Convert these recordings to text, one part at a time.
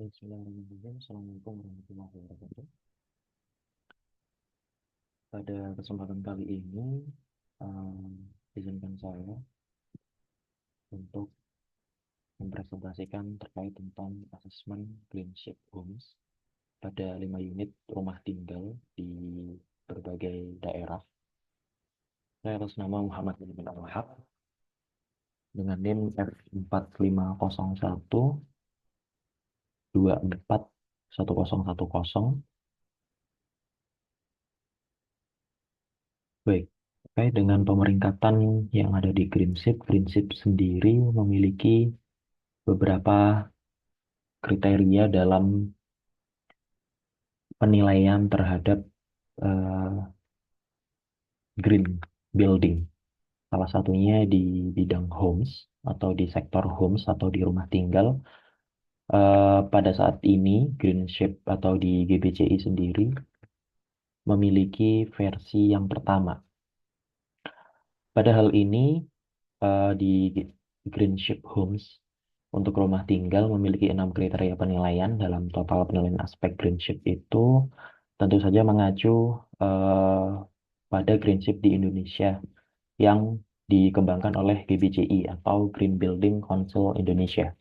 Bismillahirrahmanirrahim. Assalamualaikum warahmatullahi wabarakatuh. Pada kesempatan kali ini, izinkan saya untuk mempresentasikan terkait tentang asesmen Clean Sheet Homes pada 5 unit rumah tinggal di berbagai daerah. Saya atas nama Muhammad bin Al-Wahab dengan NIM F4501 241010. Baik, terkait dengan pemeringkatan yang ada di Green Sheet sendiri memiliki beberapa kriteria dalam penilaian terhadap eh, green building. Salah satunya di bidang homes atau di sektor homes atau di rumah tinggal. Pada saat ini Green Sheet atau di GBCI sendiri memiliki versi yang pertama. Pada hal ini di Green Sheet Homes untuk rumah tinggal memiliki 6 kriteria penilaian. Dalam total penilaian aspek Green Sheet itu tentu saja mengacu eh, pada Green Sheet di Indonesia yang dikembangkan oleh GBCI atau Green Building Council Indonesia.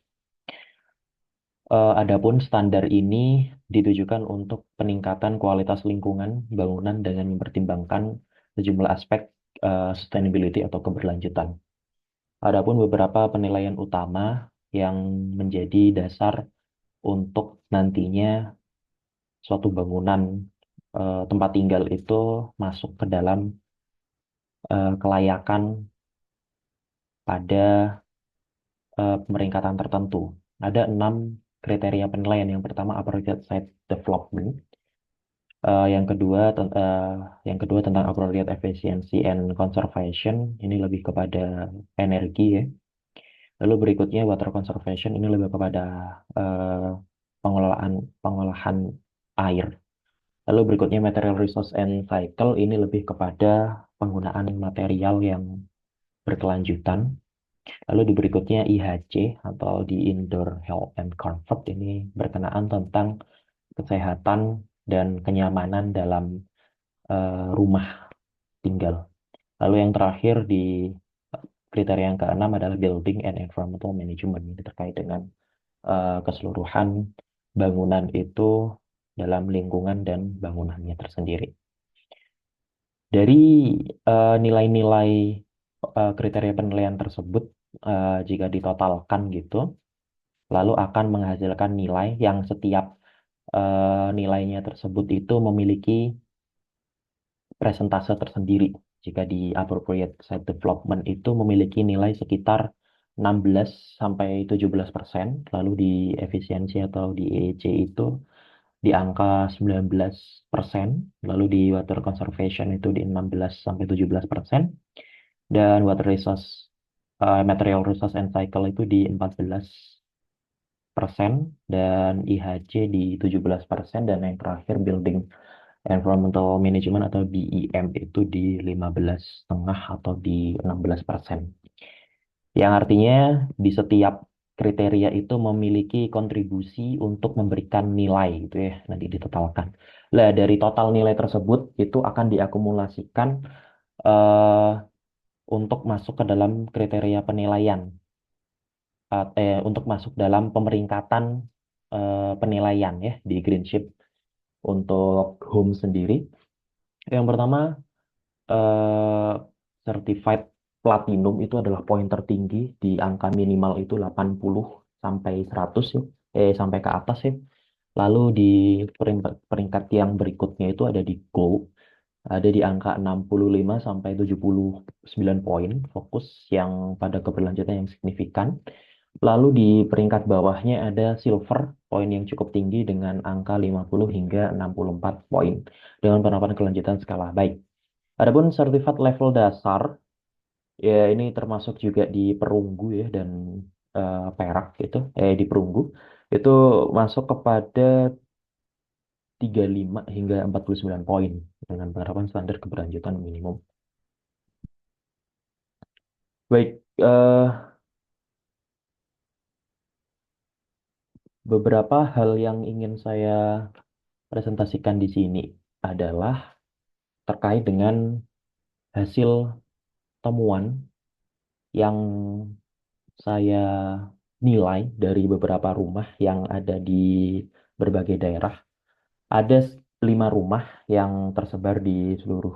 Adapun standar ini ditujukan untuk peningkatan kualitas lingkungan bangunan dengan mempertimbangkan sejumlah aspek sustainability atau keberlanjutan. Adapun beberapa penilaian utama yang menjadi dasar untuk nantinya suatu bangunan tempat tinggal itu masuk ke dalam kelayakan pada pemeringkatan tertentu. Ada 6 kriteria penilaian. Yang pertama appropriate site development. Yang kedua tentang appropriate efficiency and conservation. Ini lebih kepada energi ya. Lalu berikutnya water conservation, ini lebih kepada eh, pengelolaan pengolahan air. Lalu berikutnya material resource and cycle, ini lebih kepada penggunaan material yang berkelanjutan. Lalu di berikutnya IHC atau di Indoor Health and Comfort, ini berkenaan tentang kesehatan dan kenyamanan dalam rumah tinggal. Lalu yang terakhir di kriteria yang keenam adalah Building and Environmental Management. Ini terkait dengan keseluruhan bangunan itu dalam lingkungan dan bangunannya tersendiri. Dari nilai-nilai kriteria penilaian tersebut, jika ditotalkan gitu, lalu akan menghasilkan nilai yang setiap nilainya tersebut itu memiliki presentase tersendiri. Jika di appropriate site development itu memiliki nilai sekitar 16 sampai 17%, lalu di efisiensi atau di EEC itu di angka 19%, lalu di water conservation itu di 16 sampai 17%, dan water resource material resource and cycle itu di 14%, dan IHC di 17%, dan yang terakhir building environmental management atau BEM itu di 15,5 atau di 16%. Yang artinya di setiap kriteria itu memiliki kontribusi untuk memberikan nilai gitu ya, nanti ditotalkan. Lah dari total nilai tersebut itu akan diakumulasikan eh, untuk masuk ke dalam kriteria penilaian, untuk masuk dalam pemeringkatan penilaian ya di Green Sheet untuk home sendiri. Yang pertama, eh, certified platinum itu adalah poin tertinggi di angka minimal itu 80 sampai 100 ya, sampai ke atas ya. Lalu di peringkat yang berikutnya itu ada di gold, ada di angka 65 sampai 79 poin, fokus yang pada keberlanjutan yang signifikan. Lalu di peringkat bawahnya ada silver, poin yang cukup tinggi dengan angka 50 hingga 64 poin dengan penerapan kelanjutan skala baik. Adapun sertifikat level dasar, ya ini termasuk juga di perunggu ya dan perak gitu, di perunggu itu masuk kepada 35 hingga 49 poin dengan penerapan standar keberlanjutan minimum. Baik, Beberapa hal yang ingin saya presentasikan di sini adalah terkait dengan hasil temuan yang saya nilai dari beberapa rumah yang ada di berbagai daerah. Ada 5 rumah yang tersebar di seluruh,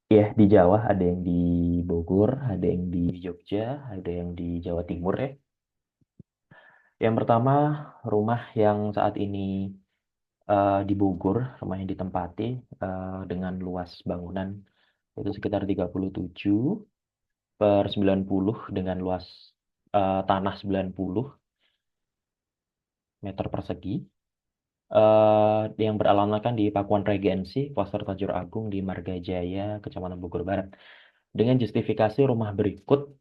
ya, di Jawa, ada yang di Bogor, ada yang di Jogja, ada yang di Jawa Timur ya. Yang pertama, rumah yang saat ini di Bogor, rumah yang ditempati dengan luas bangunan itu sekitar 37 per 90 dengan luas tanah 90 meter persegi. Yang beralamatkan di Pakuan Regensi, Pasar Tajur Agung di Marga Jaya, Kecamatan Bogor Barat. Dengan justifikasi rumah berikut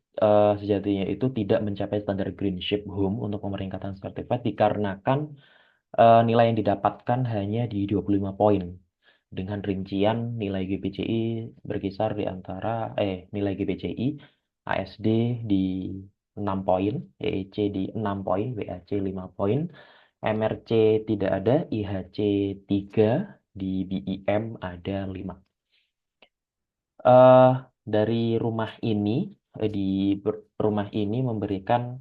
sejatinya itu tidak mencapai standar Green Ship Home untuk pemeringkatan sertifikat dikarenakan nilai yang didapatkan hanya di 25 poin. Dengan rincian nilai GPCI berkisar di antara nilai GPCI ASD di 6 poin, EEC di 6 poin, WAC 5 poin, MRC tidak ada, IHC 3, di BIM ada 5. eh dari rumah ini, rumah ini memberikan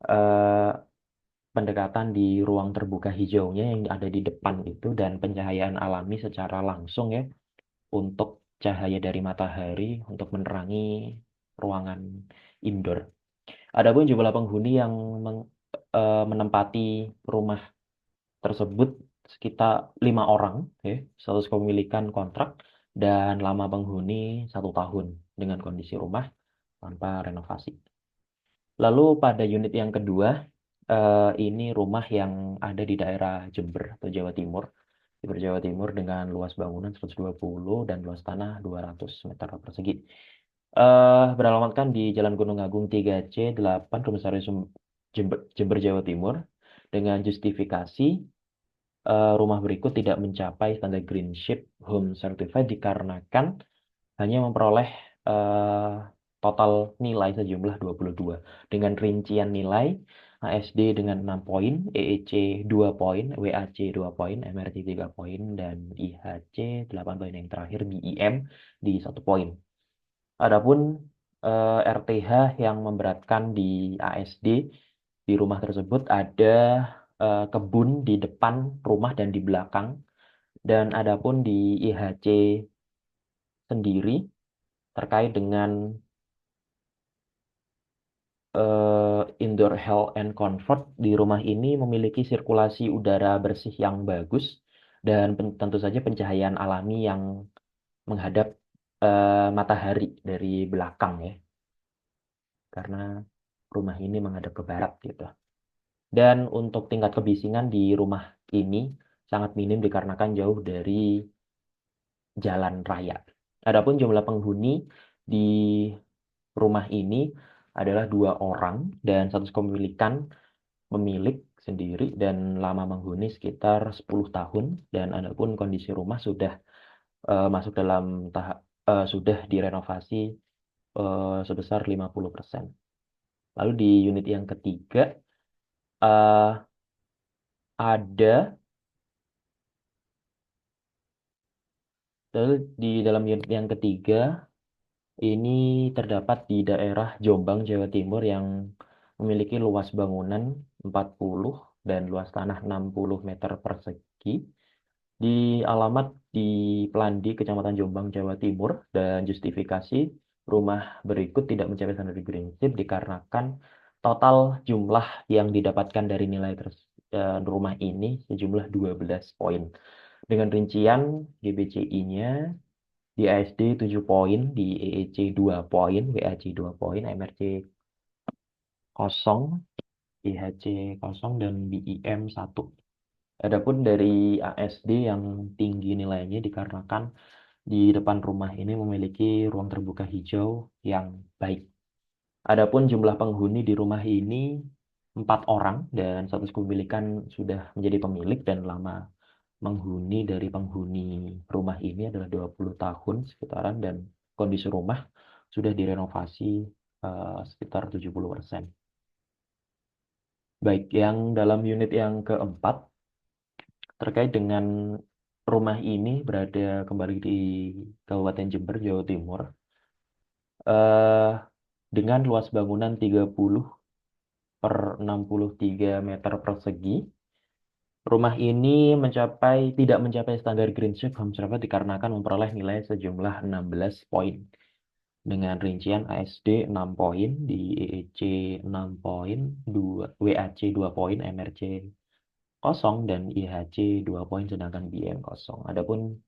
eh, pendekatan di ruang terbuka hijaunya yang ada di depan itu dan pencahayaan alami secara langsung ya untuk cahaya dari matahari untuk menerangi ruangan indoor. Adapun jumlah penghuni yang menempati rumah tersebut sekitar 5 orang ya, status kepemilikan kontrak dan lama penghuni 1 tahun dengan kondisi rumah tanpa renovasi. Lalu pada unit yang kedua, ini rumah yang ada di daerah Jember atau Jawa Timur. Jember Jawa Timur dengan luas bangunan 120 dan luas tanah 200 meter persegi. Beralamatkan di Jalan Gunung Agung 3C 8 Komisarius Jember, Jember Jawa Timur dengan justifikasi rumah berikut tidak mencapai standar Green Ship Home Certified dikarenakan hanya memperoleh eh, total nilai sejumlah 22 dengan rincian nilai ASD dengan 6 poin, EEC 2 poin, WAC 2 poin, MRC 3 poin, dan IHC 8 poin yang terakhir BIM di 1 poin. Adapun RTH yang memberatkan di ASD di rumah tersebut ada kebun di depan rumah dan di belakang. Dan adapun di IHC sendiri terkait dengan indoor health and comfort di rumah ini memiliki sirkulasi udara bersih yang bagus dan tentu saja pencahayaan alami yang menghadap matahari dari belakang ya, karena rumah ini menghadap ke barat gitu. Dan untuk tingkat kebisingan di rumah ini sangat minim dikarenakan jauh dari jalan raya. Adapun jumlah penghuni di rumah ini adalah 2 orang dan status kepemilikan pemilik sendiri dan lama menghuni sekitar 10 tahun dan adapun kondisi rumah sudah masuk dalam tahap sudah direnovasi sebesar 50%. Lalu di unit yang ketiga eh, ada lalu di dalam unit yang ketiga ini terdapat di daerah Jombang, Jawa Timur yang memiliki luas bangunan 40 dan luas tanah 60 meter persegi. Di alamat di Pelandi, Kecamatan Jombang, Jawa Timur, dan justifikasi rumah berikut tidak mencapai standar Green Chip dikarenakan total jumlah yang didapatkan dari nilai rumah ini sejumlah 12 poin. Dengan rincian GBCI-nya di ASD 7 poin, di EEC 2 poin, WAC 2 poin, MRC 0, IHC 0, dan BIM 1. Adapun dari ASD yang tinggi nilainya dikarenakan di depan rumah ini memiliki ruang terbuka hijau yang baik. Adapun jumlah penghuni di rumah ini 4 orang dan status kepemilikan sudah menjadi pemilik dan lama menghuni dari penghuni rumah ini adalah 20 tahun sekitaran dan kondisi rumah sudah direnovasi sekitar 70%. Baik, yang dalam unit yang keempat terkait dengan rumah ini berada kembali di Kabupaten Jember, Jawa Timur, eh, dengan luas bangunan 30 per 63 meter persegi. Rumah ini tidak mencapai standar Green Shield Home Survey dikarenakan memperoleh nilai sejumlah 16 poin. Dengan rincian ASD 6 poin, di EEC 6 poin, WAC 2 poin, MRC kosong, dan IHC 2 poin, sedangkan BM kosong. Adapun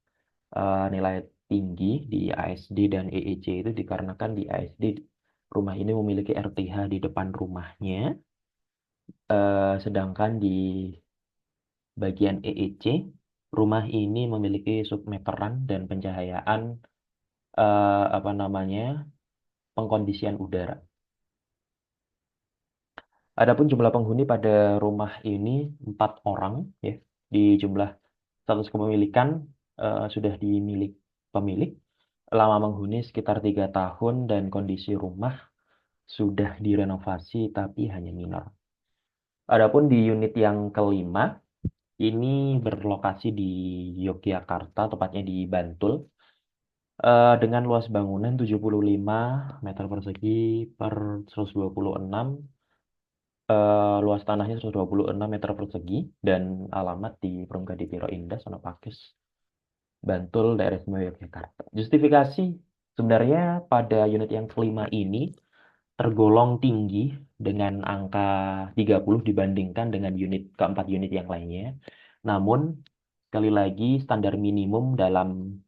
nilai tinggi di ASD dan EEC itu dikarenakan di ASD rumah ini memiliki RTH di depan rumahnya, sedangkan di bagian EEC rumah ini memiliki submeteran dan pencahayaan apa namanya pengkondisian udara. Adapun jumlah penghuni pada rumah ini 4 orang, ya. Di jumlah status kepemilikan sudah dimiliki pemilik. Lama menghuni sekitar 3 tahun dan kondisi rumah sudah direnovasi tapi hanya minor. Adapun di unit yang kelima, ini berlokasi di Yogyakarta, tepatnya di Bantul, dengan luas bangunan 75 meter persegi per 126, luas tanahnya 126 meter persegi, dan alamat di Perumda di Piro Indah, Sonopakis, Bantul, daerah istimewa Yogyakarta. Justifikasi sebenarnya pada unit yang kelima ini tergolong tinggi dengan angka 30 dibandingkan dengan keempat unit yang lainnya. Namun, sekali lagi standar minimum dalam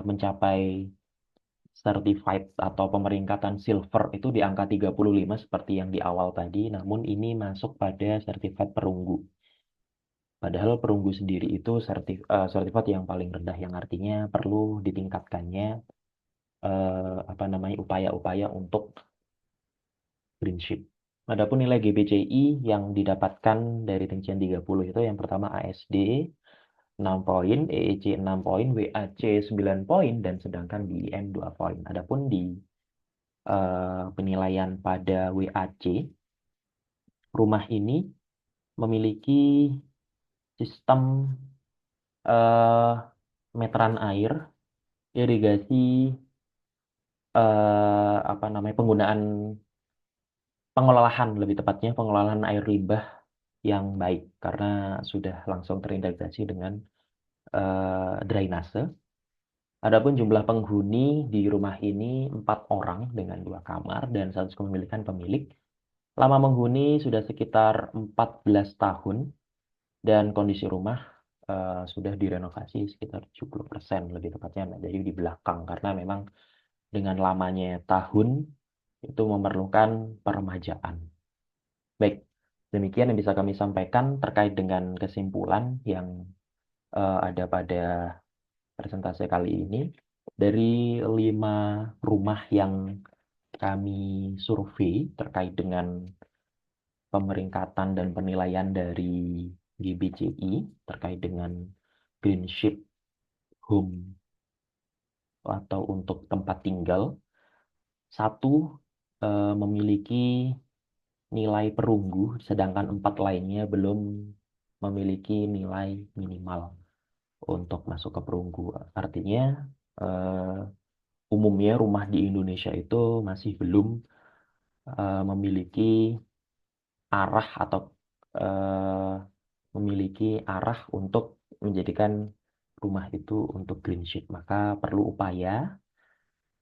mencapai certified atau pemeringkatan silver itu di angka 35 seperti yang di awal tadi, namun ini masuk pada certified perunggu. Padahal perunggu sendiri itu certified yang paling rendah, yang artinya perlu ditingkatkannya apa namanya upaya-upaya untuk greenship. Adapun nilai GBCI yang didapatkan dari rincian 30 itu yang pertama ASD 6 poin, EEC 6 poin, WAC 9 poin, dan sedangkan BM 2 poin. Adapun di penilaian pada WAC, rumah ini memiliki sistem eh, meteran air, irigasi, apa namanya penggunaan pengelolaan lebih tepatnya pengelolaan air limbah yang baik karena sudah langsung terintegrasi dengan drainase. Adapun jumlah penghuni di rumah ini 4 orang dengan 2 kamar dan status kepemilikan pemilik. Lama menghuni sudah sekitar 14 tahun dan kondisi rumah sudah direnovasi sekitar 70% lebih tepatnya. Nah, jadi di belakang karena memang dengan lamanya tahun itu memerlukan peremajaan. Baik, demikian yang bisa kami sampaikan terkait dengan kesimpulan yang ada pada presentasi kali ini. Dari 5 rumah yang kami survei terkait dengan pemeringkatan dan penilaian dari GBCI terkait dengan Greenship Home atau untuk tempat tinggal, satu memiliki nilai perunggu, sedangkan 4 lainnya belum memiliki nilai minimal untuk masuk ke perunggu. Artinya, umumnya rumah di Indonesia itu masih belum memiliki arah atau eh, memiliki arah untuk menjadikan rumah itu untuk green sheet. Maka perlu upaya,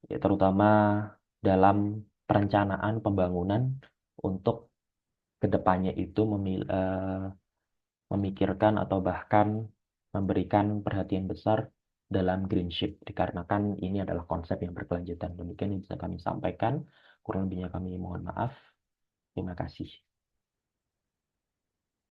ya, terutama dalam perencanaan pembangunan untuk kedepannya itu memikirkan atau bahkan memberikan perhatian besar dalam green shift dikarenakan ini adalah konsep yang berkelanjutan. Demikian yang bisa kami sampaikan. Kurang lebihnya kami mohon maaf. Terima kasih.